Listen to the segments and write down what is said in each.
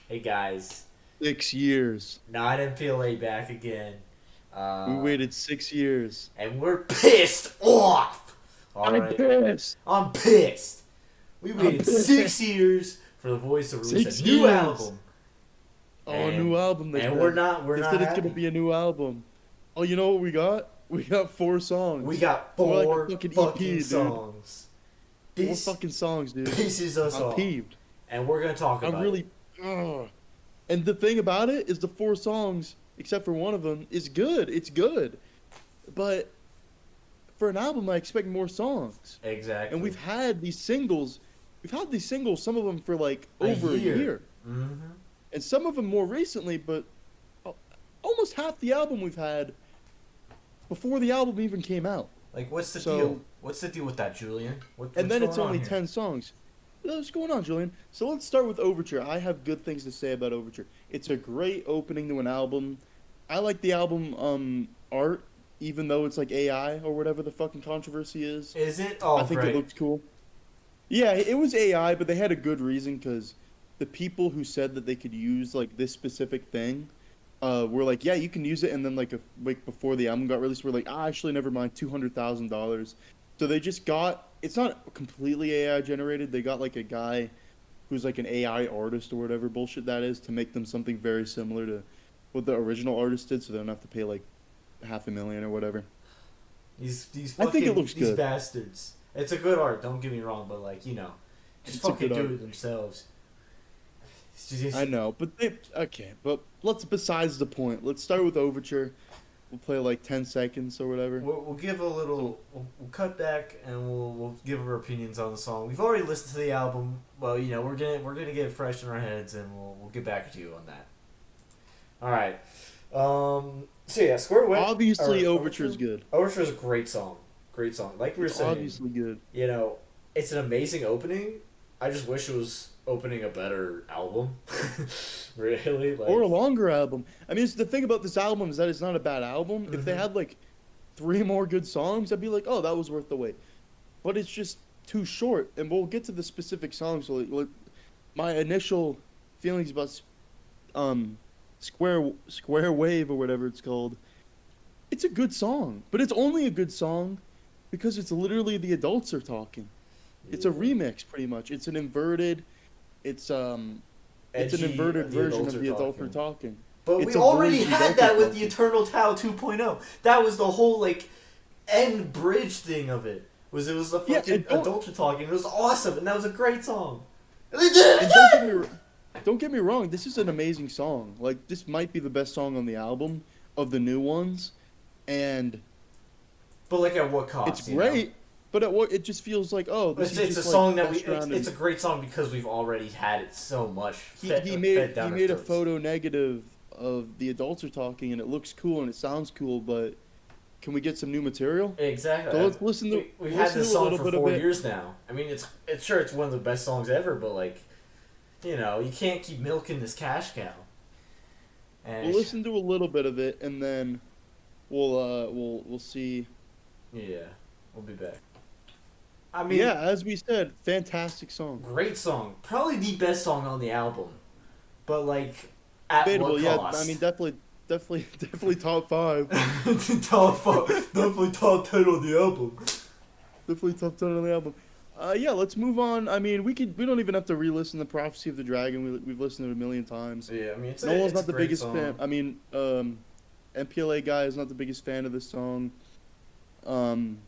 Hey guys, 6 years. not MPLA back again. We Uh, waited 6 years. and we're pissed off! I'm Alright? pissed. I'm pissed! We I'm waited pissed. 6 years for the Voidz to release a Six new years. album. Oh, a new And album. They and we're said. not we're They not said it's gonna happy. be a new album. Oh, you know what we got? We got four We songs. got More like a four fucking fucking EP, dude. songs. Four This fucking songs, dude. pisses us I'm off. peeved. And we're gonna talk I'm about it. really. Ugh. And the thing about it is, the four songs, except for one of them, is good. It's good, but for an album, I expect more songs. And Exactly. we've had these singles. We've had these singles, some of them for like A over a year. year, Mm-hmm. and some of them more recently. But almost half the album we've had before the album even came out. Like, what's the deal? So, What's the deal with that, Julian? and What's then going it's on only here? 10 songs. What's going on, Julian? So let's start with Overture. I have good things to say about Overture. It's a great opening to an album. I like the album art, even though it's like AI or whatever the fucking controversy is. Is it? I Oh, think it great. looks cool. Yeah, it was AI, but they had a good reason because the people who said that they could use like this specific thing were like, yeah, you can use it, and then like a week before the album got released, we're like, actually, never mind, $200,000. So they just got. It's not completely AI generated. They got like a guy who's like an AI artist or whatever bullshit that is to make them something very similar to what the original artist did, so they don't have to pay like 500,000 or whatever. These I think it fucking looks these good. bastards. It's a good art. Don't get me wrong, but like just It's a fucking good do art. it themselves. It's I just, know, but they okay. But let's besides the point. Let's start with Overture. We'll play like 10 seconds or whatever. we'll give a So little. We'll cut back and we'll give our opinions on the song. We've already listened to the album. Well, we're gonna get it fresh in our heads, and we'll get back to you on that. All right. So yeah, Square Away obviously, or Overture's Overture. good. Overture is a great song. Great song. Like we were It's saying, obviously good. it's an amazing opening. I just wish it was opening a better album. Really, Or like. a longer album. I mean, it's, the thing about this album is that it's not a bad album. If they Hmm. had like three more good songs, I'd be like, oh, that was worth the wait. But it's just too short, and we'll get to the specific songs. So, like, my initial feelings about Square Wave or whatever it's called. It's a good song, but it's only a good song because it's literally the adults are talking. It's a Yeah. remix, pretty much. It's it's an Edgy. inverted The version adults of are the adults are talking. talking. But It's we a already voice the had adults are that with the talking. Eternal Tao 2.0. That was the whole like end bridge thing of it. Was it was the Yeah, fucking adults were talking. It was awesome, and that was a great song. And they did it and again. don't get me wrong. This is an amazing song. Like, this might be the best song on the album of the new ones, and But like at what it's cost? great. But it just feels like, oh, this It's is it's a just like song that we messed around it's and a great song because we've already had it so much he fed down our made a throats. photo negative of the adults are talking, and it looks cool and it sounds cool, but can we get some new material? Exactly. So let's listen to We've had listen this to a song little for bit of 4 years it. now. I mean, it's sure it's one of the best songs ever, but like, you can't keep milking this cash cow. We'll And listen to a little bit of it, and then we'll see. yeah, we'll be back. I mean, Yeah, as we said, fantastic song. great song, probably the best song on the album, but like, at what Debatable, yeah. I mean, cost? definitely top five. Definitely top 10 on the album. Definitely top 10 on the album. Yeah, let's move on. I mean, we don't even have to re-listen to Prophecy of the Dragon. We've listened to it a million times. Yeah, I mean, Noel's it's a not the great biggest fan. song. I mean, MPLA guy is not the biggest fan of this song. Um,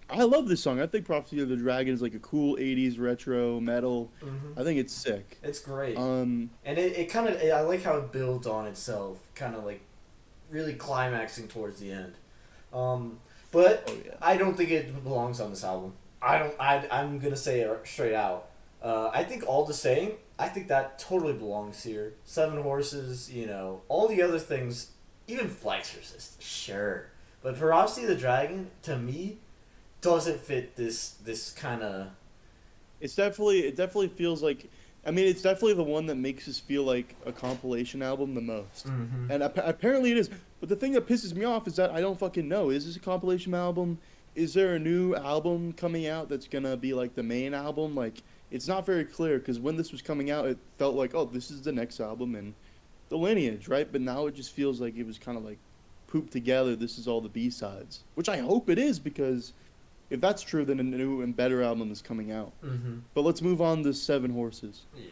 I love this song. I think Prophecy of the Dragon is like a cool '80s retro metal. Hmm. I think it's sick. It's great. Um, And it kind of, I like how it builds on itself, kind of like really climaxing towards the end. But oh yeah. I don't think it belongs on this album. I don't. I'm gonna say it straight out. I think All the Same. I think that totally belongs here. Seven Horses. All the other things. Even Flexorcist. Sure. But Ferocity of the Dragon, to me, doesn't fit this kind of. It definitely feels like. I mean, it's definitely the one that makes us feel like a compilation album the most. Mm-hmm. And apparently it is. But the thing that pisses me off is that I don't fucking know. Is this a compilation album? Is there a new album coming out that's gonna be like the main album? Like, it's not very clear because when this was coming out, it felt like, oh, this is the next album in the lineage, right? But now it just feels like it was kind of like pooped together. This is all the B sides, which I hope it is because if that's true, then a new and better album is coming out. Mm-hmm. But let's move on to Seven Horses. Yeah.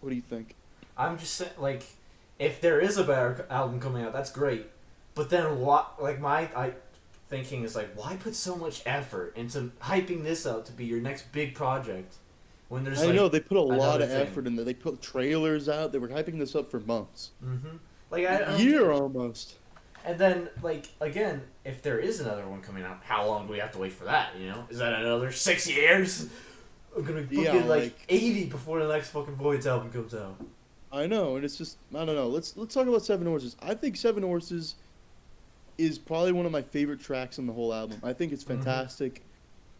What do you think? I'm just saying, like, if there is a better album coming out, that's great. But then what? Like my thinking is like, why put so much effort into hyping this up to be your next big project when there's I like know they put a lot another of thing? effort in there. They put trailers out. They were hyping this up for months, Mm-hmm. Like I a don't year get- almost. And then like again, if there is another one coming out, how long do we have to wait for that? You know, is that another 6 years? I'm gonna be fucking Yeah, like 80 before the next fucking Voidz album comes out. I know, and it's just I don't know. Let's talk about Seven Horses. I think Seven Horses is probably one of my favorite tracks on the whole album. I think it's fantastic.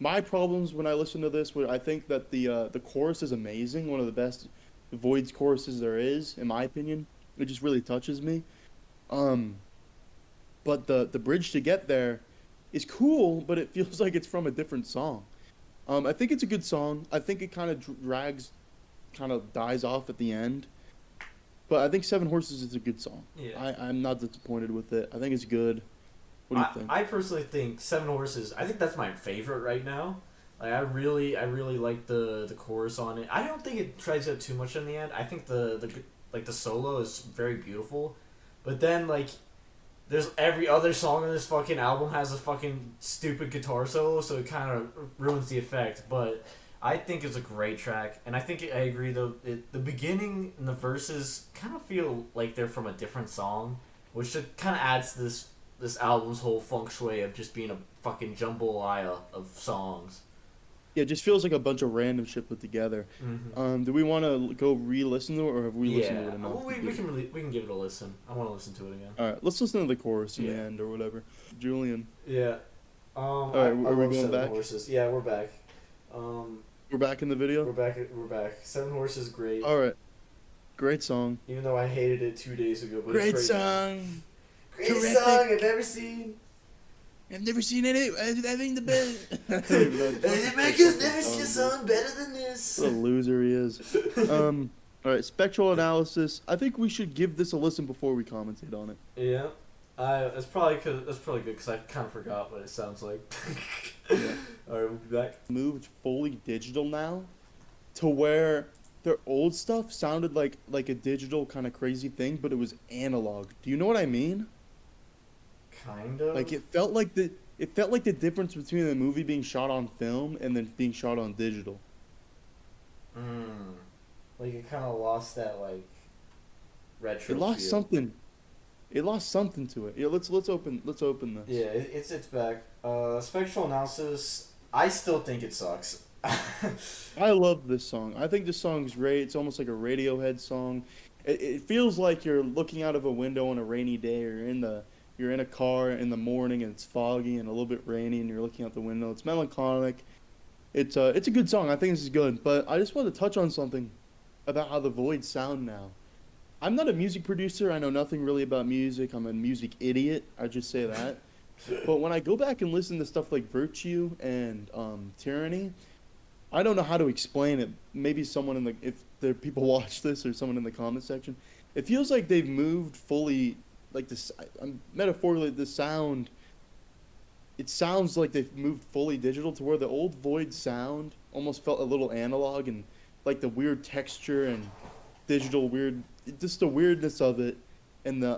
My problems when I listen to this were I think that the chorus is amazing, one of the best Voidz choruses there is, in my opinion. It just really touches me. But the bridge to get there is cool, but it feels like it's from a different song. I think it's a good song. I think it kind of drags, kind of dies off at the end. But I think Seven Horses is a good song. Yeah. I'm not disappointed with it. I think it's good. What do you think? I personally think Seven Horses. I think that's my favorite right now. Like I really like the chorus on it. I don't think it tries out too much in the end. I think the solo is very beautiful, but then like there's every other song on this fucking album has a fucking stupid guitar solo, so it kind of ruins the effect. But I think it's a great track, and I think I agree though. The beginning and the verses kind of feel like they're from a different song, which kind of adds to this album's whole feng shui of just being a fucking jambalaya of songs. Yeah, it just feels like a bunch of random shit put together. Mm-hmm. Do we want to go re-listen to it, or have we listened to it enough? Well, we can give it a listen. I want to listen to it again. All right, let's listen to the chorus in the Yeah. end or whatever. Julian, Yeah. All right, are we love going Seven back? Horses. Yeah, we're back. we're back in the video. We're back. We're back. Seven Horses, great. All right, great song. Even though I hated it 2 days ago, but Great it's great. song. Greatest Terrific. song I've ever seen. I've never seen any. I think the best. America's never seen a song better than this. What a loser he is. All right, Spectral Analysis. I think we should give this a listen before we commentate on it. Yeah. That's probably good because I kind of forgot what it sounds like. Yeah. All right, we'll be back. Moved fully digital now, to where their old stuff sounded like a digital kind of crazy thing, but it was analog. Do you know what I mean? Kind of. Like it felt like the difference between the movie being shot on film and then being shot on digital. Like it kind of lost that like retro. It lost feel. something. It lost something to it. Yeah, let's open this. Yeah, it's back. Spectral Analysis. I still think it sucks. I love this song. I think this song's great. It's almost like a Radiohead song. It feels like you're looking out of a window on a rainy day, or you're in a car in the morning and it's foggy and a little bit rainy and you're looking out the window. It's melancholic. It's a good song. I think this is good. But I just want to touch on something about how the Voidz sound now. I'm not a music producer. I know nothing really about music. I'm a music idiot. I just say that. But when I go back and listen to stuff like Virtue and Tyranny, I don't know how to explain it. Maybe someone if there are people watch this or someone in the comment section, it feels like they've moved fully. Like this, metaphorically, the sound. It sounds like they've moved fully digital to where the old Void sound almost felt a little analog, and like the weird texture and digital weird, just the weirdness of it, and the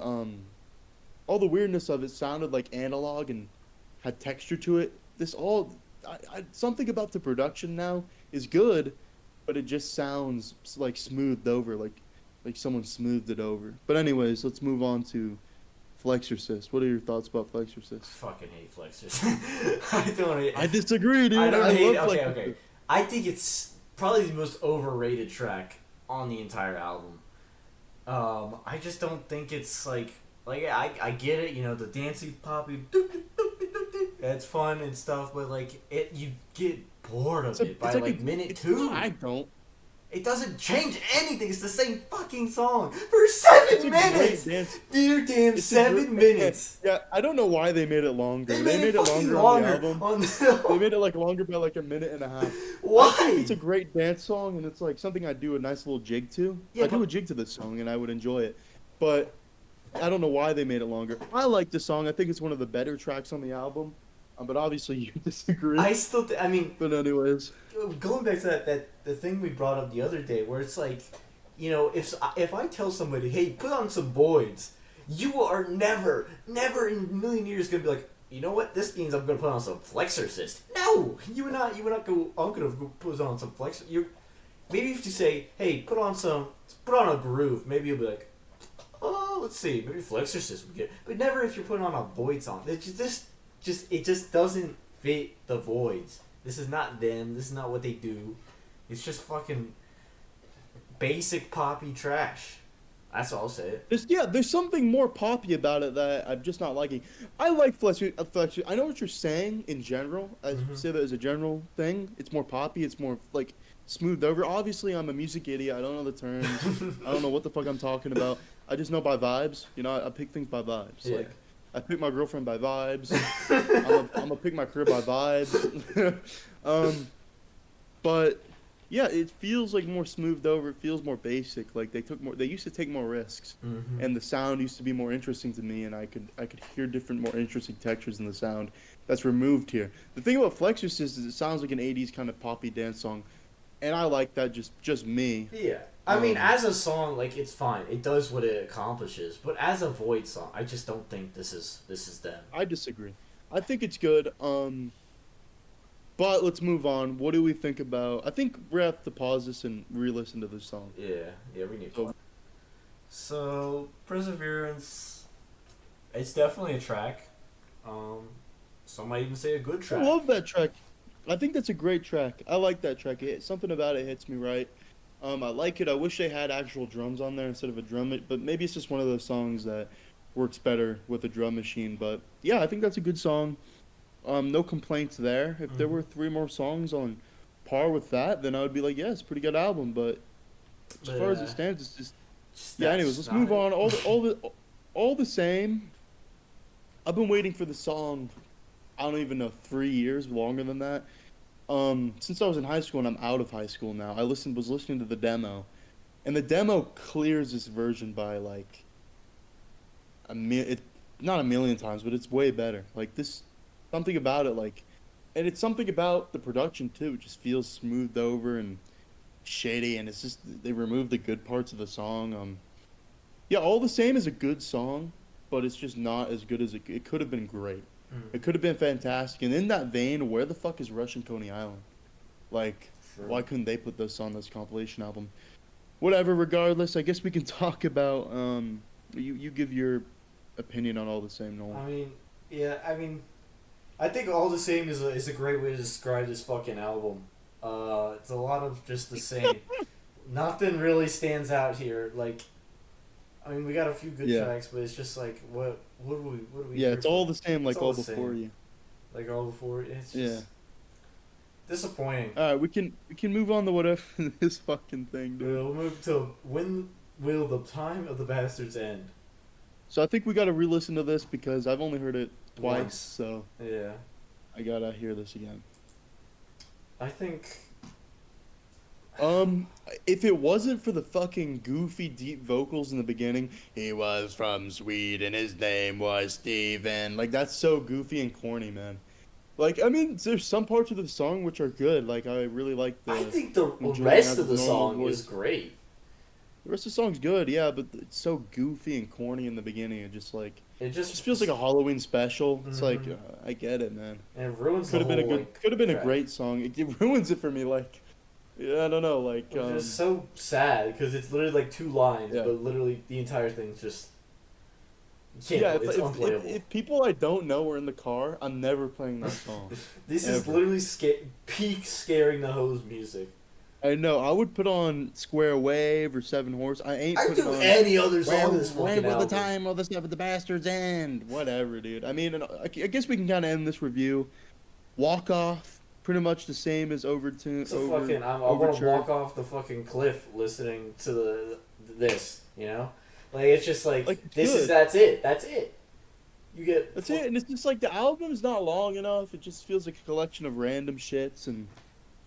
all the weirdness of it sounded like analog and had texture to it. Something about the production now is good, but it just sounds like smoothed over, like someone smoothed it over. But anyways, let's move on to Flexorcist. What are your thoughts about Flexorcist? Fucking hate Flexorcist. I disagree, dude. I don't hate. love Okay, Flexorcist. okay. I think it's probably the most overrated track on the entire album. I just don't think it's like I get it. You know, the dancey poppy. It's fun and stuff, but like you get bored of it by like minute 2. I don't. It doesn't change anything. It's the same fucking song for 7 minutes. Dear damn, 7 minutes. Yeah, I don't know why they made it longer. They made it longer on the album. They made it like longer by like a minute and a half. Why? I think it's a great dance song, and it's like something I'd do a nice little jig to. Yeah, I do a jig to this song, and I would enjoy it. But I don't know why they made it longer. I like the song. I think it's one of the better tracks on the album. But obviously you disagree. I still, I mean. But anyways, going back to the thing we brought up the other day, where it's like, you know, if I tell somebody, hey, put on some Voidz, you are never in a million years gonna be like, you know what, this means I'm gonna put on some Flexorcist. No, you would not go. I'm gonna go put on some Flexorcist. Maybe if you say, hey, put on a groove, maybe you'll be like, oh, let's see, maybe Flexorcist would get. But never if you're putting on a Voidz song. It just doesn't fit the Voidz. This is not them. This is not what they do. It's just fucking basic poppy trash. That's all I'll say. There's something more poppy about it that I'm just not liking. I like Flexorcist. I know what you're saying in general. I say that as a general thing. It's more poppy. It's more like smoothed over. Obviously, I'm a music idiot. I don't know the terms. I don't know what the fuck I'm talking about. I just know by vibes. You know, I pick things by vibes. Yeah. Like, I pick my girlfriend by vibes. I'm gonna pick my career by vibes. But yeah, it feels like more smoothed over. It feels more basic. Like they used to take more risks, and the sound used to be more interesting to me, and I could hear different, more interesting textures in the sound. That's removed here. The thing about Flexorcist is it sounds like an '80s kind of poppy dance song, and I like that. Just me. Yeah. I mean, as a song, like, it's fine. It does what it accomplishes. But as a Voidz song, I just don't think this is them. I disagree. I think it's good. But let's move on. What do we think about... I think we have to pause this and re-listen to this song. Yeah, we need to. So, Perseverance, it's definitely a track. Some might even say a good track. I love that track. I think that's a great track. I like that track. Something about it hits me right. I like it. I wish they had actual drums on there instead of a drum. But maybe it's just one of those songs that works better with a drum machine. But yeah, I think that's a good song. No complaints there. If there were 3 more songs on par with that, then I would be like, yeah, it's a pretty good album. But as far as it stands, it's just yeah. Anyways, let's move on. All the same. I've been waiting for the song. I don't even know, 3 years, longer than that. Since I was in high school and I'm out of high school now, I was listening to the demo, and the demo clears this version by like not a million times, but it's way better. Like this, something about it, like, and it's something about the production too. It just feels smoothed over and shady, and it's just they removed the good parts of the song. Yeah, All the Same is a good song, but it's just not as good as it could have been. Great. It could have been fantastic. And in that vein, where the fuck is Russian Coney Island? Like, why couldn't they put this on this compilation album? Whatever, regardless, I guess we can talk about, you give your opinion on All the Same, Noel. I think All the Same is a great way to describe this fucking album. It's a lot of just the same. Nothing really stands out here. Like, I mean, we got a few good tracks, but it's just like, what do we? Yeah, it's all the same, like All Before You. Like All Before You. It's just disappointing. All right, we can move on to whatever this fucking thing, dude. We'll move to When Will the Time of the Bastards End? So I think we got to re-listen to this because I've only heard it twice, so yeah, I gotta hear this again. I think. If it wasn't for the fucking goofy deep vocals in the beginning, he was from Sweden, his name was Steven. Like, that's so goofy and corny, man. Like, I mean, there's some parts of the song which are good. Like, I really like I think the rest of the song is great. The rest of the song's good, yeah, but it's so goofy and corny in the beginning. It just feels like a Halloween special. It's like, I get it, man. And it ruins could have been a great song. It ruins it for me, like. Yeah, I don't know, like... It's just so sad, because it's literally like 2 lines, but literally the entire thing's just... it's unplayable. If people I don't know are in the car, I'm never playing that song. This is literally peak Scaring the Hose music. I know, I would put on Square Wave or 7 Horse. I do any other song in this fucking album. Where will the time of the bastards end? Whatever, dude. I mean, I guess we can kind of end this review. Walk Off, pretty much the same as Overture. It's a fucking. I want to walk off the fucking cliff listening to this. You know, like it's just like this good. is that's it. That's it. You get That's it, and it's just like the album's not long enough. It just feels like a collection of random shits, and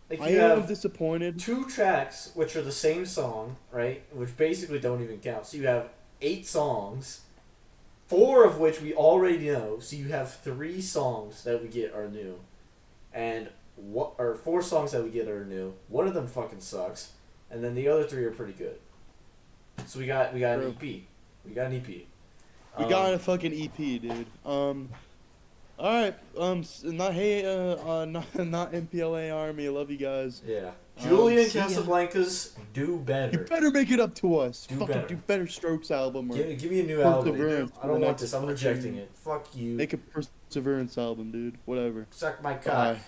like I you am have disappointed. 2 tracks which are the same song, right? Which basically don't even count. So you have 8 songs, 4 of which we already know. So you have 3 songs that we get are new, and what or 4 songs that we get are new. One of them fucking sucks, and then the other 3 are pretty good. So we got an EP. We got an EP. We got a fucking EP, dude. Alright, not MPLA Army, I love you guys. Yeah. Julian Casablancas, do better. You better make it up to us. Do fucking better. do better Strokes album. Or give me a new album. I don't want this. I'm fucking- rejecting it. Fuck you. Make a Perseverance album, dude. Whatever. Suck my cock. Bye.